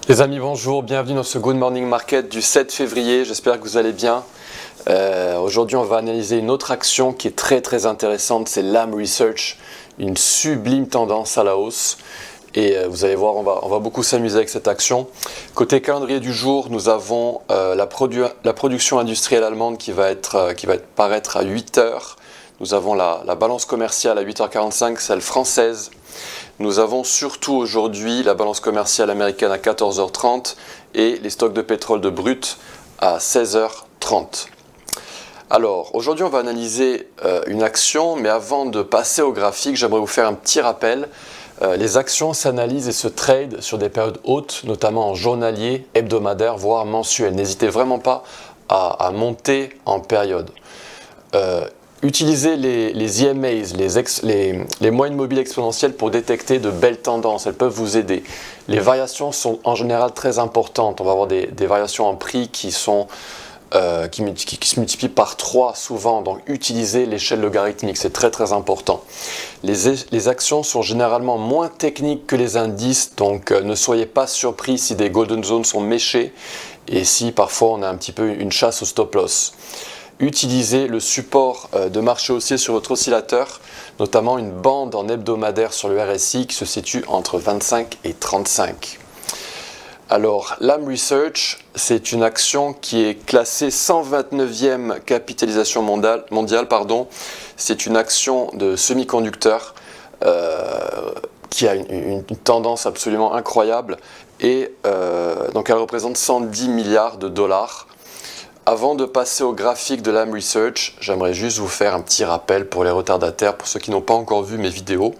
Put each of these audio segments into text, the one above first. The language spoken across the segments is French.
Les amis, bonjour, bienvenue dans ce Good Morning Market du 7 février, j'espère que vous allez bien. Aujourd'hui on va analyser une autre action qui est très intéressante, c'est Lam Research, une sublime tendance à la hausse. Et vous allez voir, on va beaucoup s'amuser avec cette action. Côté calendrier du jour, nous avons la production industrielle allemande qui va paraître à 8h. Nous avons la balance commerciale à 8h45, celle française. Nous avons surtout aujourd'hui la balance commerciale américaine à 14h30 et les stocks de pétrole de brut à 16h30. Alors, aujourd'hui on va analyser une action, mais avant de passer au graphique, j'aimerais vous faire un petit rappel. Les actions s'analysent et se tradent sur des périodes hautes, notamment en journalier, hebdomadaire, voire mensuel. N'hésitez vraiment pas à monter en période. Utilisez les EMAs, les moyennes mobiles exponentielles pour détecter de belles tendances, elles peuvent vous aider. Les variations sont en général très importantes, on va avoir des variations en prix qui se multiplient par 3 souvent, donc utilisez l'échelle logarithmique, c'est très important. Les actions sont généralement moins techniques que les indices, donc ne soyez pas surpris si des golden zones sont méchées et si parfois on a un petit peu une chasse au stop loss. Utilisez le support de marché haussier sur votre oscillateur, notamment une bande en hebdomadaire sur le RSI qui se situe entre 25 et 35. Alors, Lam Research, c'est une action qui est classée 129e capitalisation mondiale. C'est une action de semi-conducteur qui a une tendance absolument incroyable et donc elle représente 110 milliards de dollars. Avant de passer au graphique de Lam Research, j'aimerais juste vous faire un petit rappel pour les retardataires, pour ceux qui n'ont pas encore vu mes vidéos.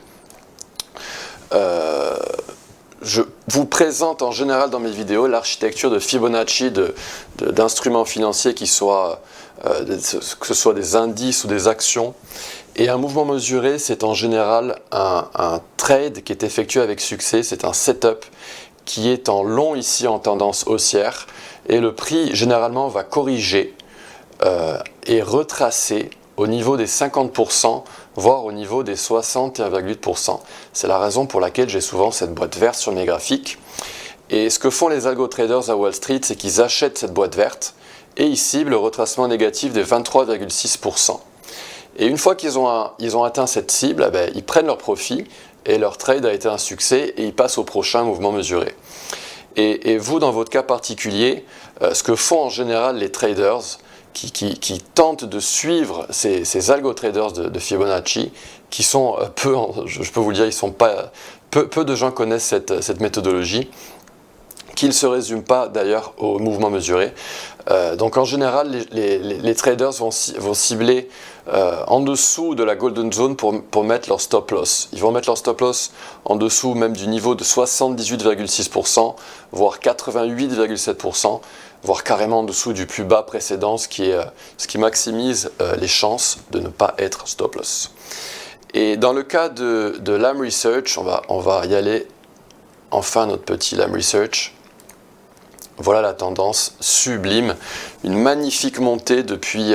Je vous présente en général dans mes vidéos l'architecture de Fibonacci d'instruments financiers que ce soit des indices ou des actions. Et un mouvement mesuré, c'est en général un trade qui est effectué avec succès, c'est un setup qui est en long ici en tendance haussière. Et le prix généralement va corriger et retracer au niveau des 50%, voire au niveau des 61,8%. C'est la raison pour laquelle j'ai souvent cette boîte verte sur mes graphiques. Et ce que font les algo traders à Wall Street, c'est qu'ils achètent cette boîte verte et ils ciblent le retracement négatif des 23,6%. Et une fois qu'ils ont atteint cette cible, ils prennent leur profit et leur trade a été un succès et ils passent au prochain mouvement mesuré. Et vous, dans votre cas particulier, ce que font en général les traders qui tentent de suivre ces algo traders de Fibonacci, qui sont je peux vous le dire, peu de gens connaissent cette méthodologie, qui ne se résume pas d'ailleurs au mouvement mesuré. Donc en général, les traders vont cibler en dessous de la golden zone pour mettre leur stop loss. Ils vont mettre leur stop loss en dessous même du niveau de 78,6%, voire 88,7%, voire carrément en dessous du plus bas précédent, ce qui maximise les chances de ne pas être stop loss. Et dans le cas de Lam Research, on va y aller enfin notre petit Lam Research. Voilà la tendance sublime, une magnifique montée depuis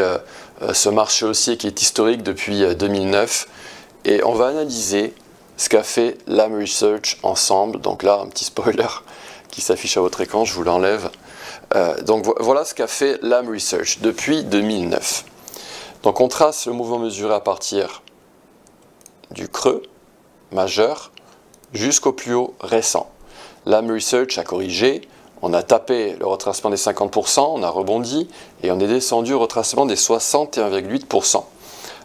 ce marché haussier qui est historique depuis 2009. Et on va analyser ce qu'a fait Lam Research ensemble. Donc là, un petit spoiler qui s'affiche à votre écran, je vous l'enlève. Donc voilà ce qu'a fait Lam Research depuis 2009. Donc on trace le mouvement mesuré à partir du creux majeur jusqu'au plus haut récent. Lam Research a corrigé. On a tapé le retracement des 50%, on a rebondi et on est descendu au retracement des 61,8%.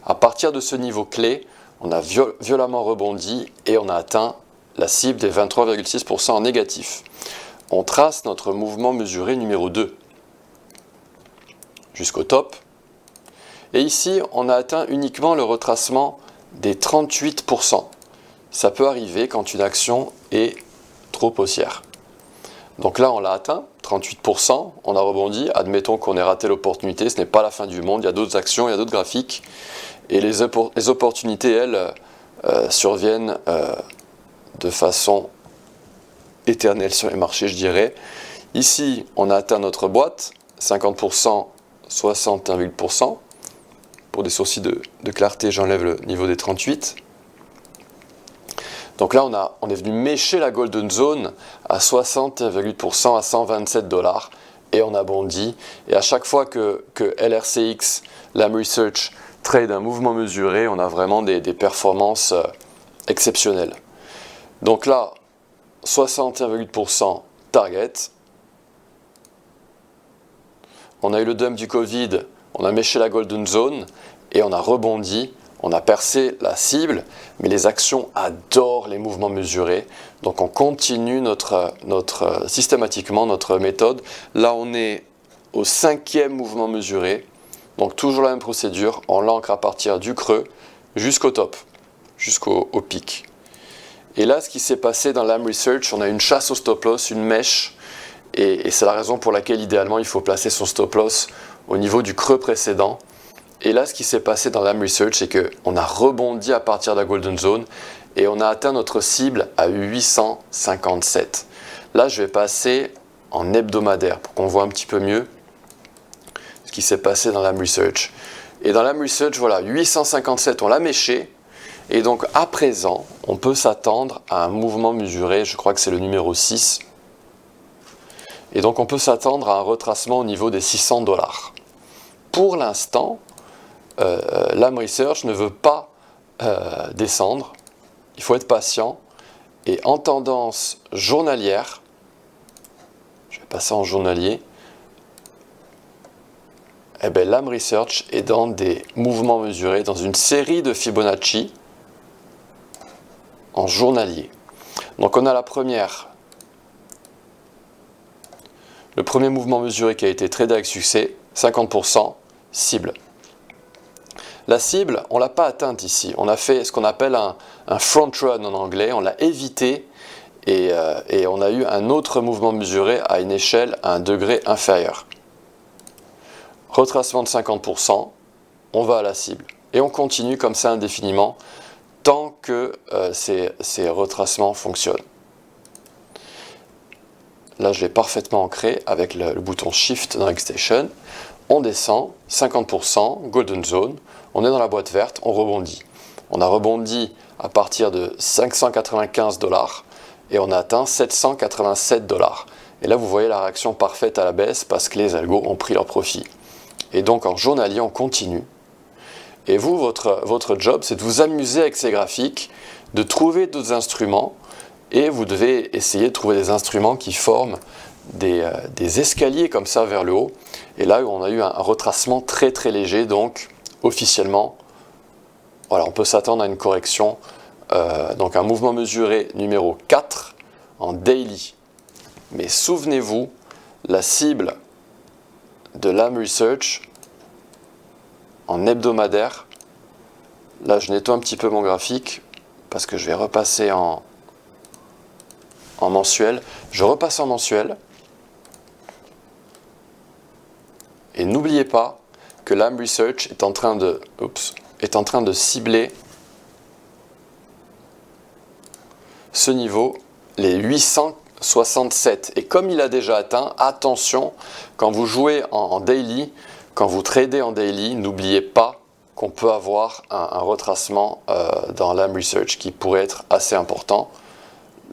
À partir de ce niveau clé, on a violemment rebondi et on a atteint la cible des 23,6% en négatif. On trace notre mouvement mesuré numéro 2 jusqu'au top. Et ici, on a atteint uniquement le retracement des 38%. Ça peut arriver quand une action est trop haussière. Donc là, on l'a atteint, 38%, on a rebondi, admettons qu'on ait raté l'opportunité, ce n'est pas la fin du monde, il y a d'autres actions, il y a d'autres graphiques, et les opportunités, elles, surviennent de façon éternelle sur les marchés, je dirais. Ici, on a atteint notre boîte, 50%, 61,8%. Pour des soucis de clarté, j'enlève le niveau des 38. Donc là, on est venu mécher la Golden Zone à 60,8% à 127 $, et on a bondi. Et à chaque fois que LRCX, Lam Research, trade un mouvement mesuré, on a vraiment des performances exceptionnelles. Donc là, 61,8% target. On a eu le dump du Covid, on a méché la Golden Zone et on a rebondi, on a percé la cible, mais les actions adorent les mouvements mesurés. Donc on continue systématiquement notre méthode. Là on est au 5e mouvement mesuré, donc toujours la même procédure, on l'ancre à partir du creux jusqu'au top, jusqu'au pic. Et là ce qui s'est passé dans Lam Research, on a une chasse au stop loss, une mèche, et c'est la raison pour laquelle idéalement il faut placer son stop loss au niveau du creux précédent. Et là ce qui s'est passé dans Lam Research, c'est qu'on a rebondi à partir de la Golden Zone et on a atteint notre cible à 857. Là je vais passer en hebdomadaire pour qu'on voit un petit peu mieux ce qui s'est passé dans Lam Research. Et dans Lam Research, voilà, 857 on l'a méché, et donc à présent on peut s'attendre à un mouvement mesuré, je crois que c'est le numéro 6. Et donc on peut s'attendre à un retracement au niveau des 600 $. Pour l'instant, Lam Research ne veut pas descendre, il faut être patient. Et en tendance journalière, je vais passer en journalier, eh bien, Lam Research est dans des mouvements mesurés, dans une série de Fibonacci en journalier. Donc on a le premier mouvement mesuré qui a été tradé avec succès, 50%, cible. La cible, on ne l'a pas atteinte ici. On a fait ce qu'on appelle un front run en anglais, on l'a évité et on a eu un autre mouvement mesuré à une échelle à un degré inférieur. Retracement de 50%, on va à la cible. Et on continue comme ça indéfiniment tant que ces retracements fonctionnent. Là, je l'ai parfaitement ancré avec le bouton Shift dans Xstation. On descend, 50%, Golden Zone, on est dans la boîte verte, on rebondit. On a rebondi à partir de 595 $ et on a atteint 787 $. Et là, vous voyez la réaction parfaite à la baisse parce que les algos ont pris leur profit. Et donc, en journalier, on continue. Et vous, votre job, c'est de vous amuser avec ces graphiques, de trouver d'autres instruments. Et vous devez essayer de trouver des instruments qui forment des escaliers comme ça vers le haut. Et là, on a eu un retracement très très léger, donc officiellement, voilà, on peut s'attendre à une correction. Donc un mouvement mesuré numéro 4 en daily. Mais souvenez-vous, la cible de Lam Research en hebdomadaire, là je nettoie un petit peu mon graphique parce que je vais repasser en mensuel. Je repasse en mensuel. Et n'oubliez pas que Lam Research est en train de cibler ce niveau, les 867. Et comme il a déjà atteint, attention, quand vous jouez en daily, quand vous tradez en daily, n'oubliez pas qu'on peut avoir un retracement dans Lam Research qui pourrait être assez important.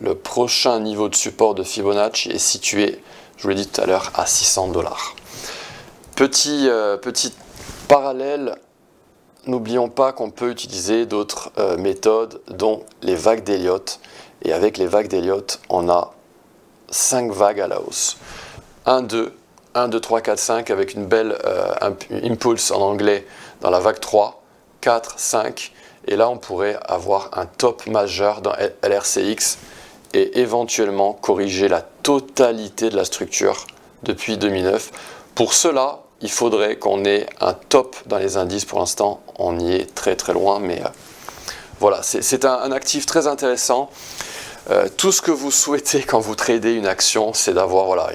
Le prochain niveau de support de Fibonacci est situé, je vous l'ai dit tout à l'heure, à 600 $. Petit parallèle, n'oublions pas qu'on peut utiliser d'autres méthodes, dont les vagues d'Elliott. Et avec les vagues d'Elliott, on a 5 vagues à la hausse. 1, 2, 3, 4, 5 avec une belle impulse en anglais dans la vague 3, 4, 5. Et là, on pourrait avoir un top majeur dans LRCX et éventuellement corriger la totalité de la structure depuis 2009. Pour cela, il faudrait qu'on ait un top dans les indices. Pour l'instant, on y est très très loin, mais voilà, c'est un actif très intéressant. Tout ce que vous souhaitez quand vous tradez une action, c'est d'avoir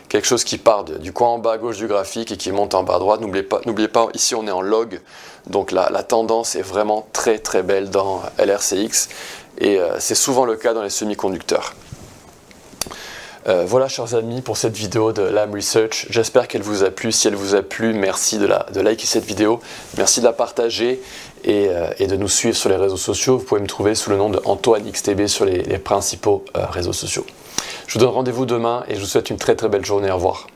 quelque chose qui part du coin en bas à gauche du graphique et qui monte en bas à droite. N'oubliez pas, ici on est en log, donc la tendance est vraiment très très belle dans LRCX et c'est souvent le cas dans les semi-conducteurs. Voilà chers amis pour cette vidéo de Lam Research, j'espère qu'elle vous a plu. Si elle vous a plu, merci de liker cette vidéo, merci de la partager et de nous suivre sur les réseaux sociaux. Vous pouvez me trouver sous le nom de Antoine XTB sur les principaux réseaux sociaux. Je vous donne rendez-vous demain et je vous souhaite une très très belle journée, au revoir.